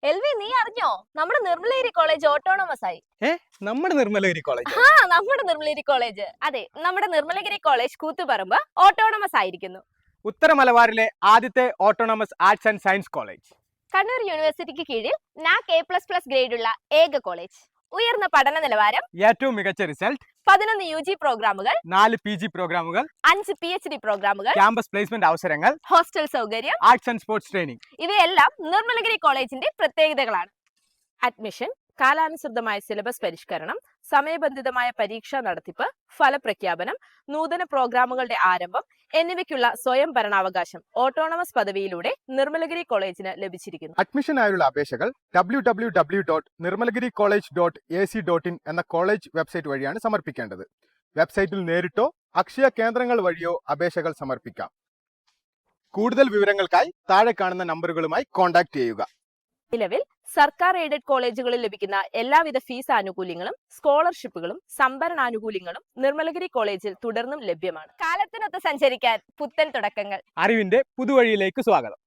LV നീ അറിഞ്ഞോ നമ്മുടെ നിർമ്മലഗിരി കോളേജ് ഓട്ടോണമസ് ആയി. നമ്മുടെ നിർമ്മലഗിരി കോളേജ്? നമ്മുടെ നിർമ്മലഗിരി കോളേജ്, അതെ, നമ്മുടെ നിർമ്മലഗിരി കോളേജ് കൂത്തുപറമ്പ് ഓട്ടോണമസ് ആയിരിക്കുന്നു. ഉത്തര മലബാറിലെ ആദ്യത്തെ autonomous arts and science college. Kannur യൂണിവേഴ്സിറ്റിക്ക് കീഴിൽ നാക് A++ ഗ്രേഡുള്ള ഏക കോളേജ്. ഉയർന്ന പഠന നിലവാരം, ഏറ്റവും മികച്ച റിസൾട്ട്, 11 UG പ്രോഗ്രാമുകൾ, 4 PG പ്രോഗ്രാമുകൾ, 5 PhD പ്രോഗ്രാമുകൾ, ക്യാമ്പസ് പ്ലേസ്മെന്റ് അവസരങ്ങൾ, ഹോസ്റ്റൽ സൗകര്യം, ആർട്സ് ആൻഡ് സ്പോർട്സ് ട്രെയിനിങ്, ഇവയെല്ലാം നിർമ്മലഗിരി കോളേജിന്റെ പ്രത്യേകതകളാണ്. അഡ്മിഷൻ, കാലാനുസൃതമായ സിലബസ് പരിഷ്കരണം, സമയബന്ധിതമായ പരീക്ഷാ നടത്തിപ്പ്, ഫലപ്രഖ്യാപനം, നൂതന പ്രോഗ്രാമുകളുടെ ആരംഭം എന്നിവയ്ക്കുള്ള സ്വയം ഭരണാവകാശം ഓട്ടോണമസ് പദവിയിലൂടെ നിർമ്മലഗിരി കോളേജിന് ലഭിച്ചിരിക്കുന്നു. അഡ്മിഷനായുള്ള അപേക്ഷകൾ www.nirmalagiricollege.ac.in എന്ന കോളേജ് വെബ്സൈറ്റ് വഴിയാണ് സമർപ്പിക്കേണ്ടത്. വെബ്സൈറ്റിൽ നേരിട്ടോ അക്ഷയ കേന്ദ്രങ്ങൾ വഴിയോ അപേക്ഷകൾ സമർപ്പിക്കാം. കൂടുതൽ വിവരങ്ങൾക്കായി താഴെ കാണുന്ന നമ്പറുകളുമായി കോൺടാക്ട് ചെയ്യുക. നിലവിൽ സർക്കാർ എയ്ഡഡ് കോളേജുകളിൽ ലഭിക്കുന്ന എല്ലാവിധ ഫീസ് ആനുകൂല്യങ്ങളും സ്കോളർഷിപ്പുകളും സംഭരണാനുകൂല്യങ്ങളും നിർമ്മലഗിരി കോളേജിൽ തുടർന്നും ലഭ്യമാണ്. കാലത്തിനൊത്ത് സഞ്ചരിക്കാൻ പുത്തൻ തുടക്കങ്ങൾ. അറിവിന്റെ പുതുവഴിയിലേക്ക് സ്വാഗതം.